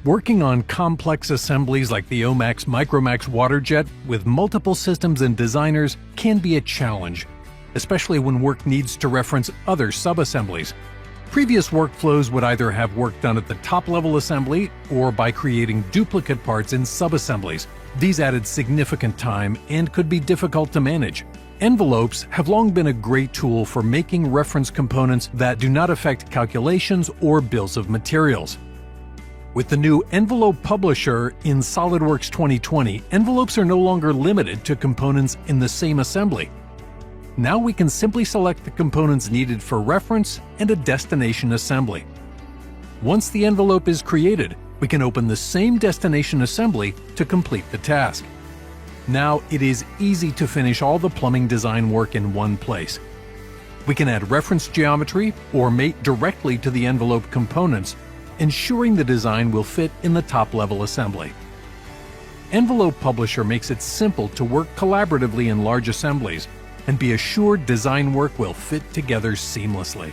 Working on complex assemblies like the OMAX Micromax water jet with multiple systems and designers can be a challenge, especially when work needs to reference other sub-assemblies. Previous workflows would either have work done at the top-level assembly or by creating duplicate parts in sub-assemblies. These added significant time and could be difficult to manage. Envelopes have long been a great tool for making reference components that do not affect calculations or bills of materials. With the new Envelope Publisher in SolidWorks 2020, envelopes are no longer limited to components in the same assembly. Now we can simply select the components needed for reference and a destination assembly. Once the envelope is created, we can open the same destination assembly to complete the task. Now it is easy to finish all the plumbing design work in one place. We can add reference geometry or mate directly to the envelope components, ensuring the design will fit in the top-level assembly. Envelope Publisher makes it simple to work collaboratively in large assemblies and be assured design work will fit together seamlessly.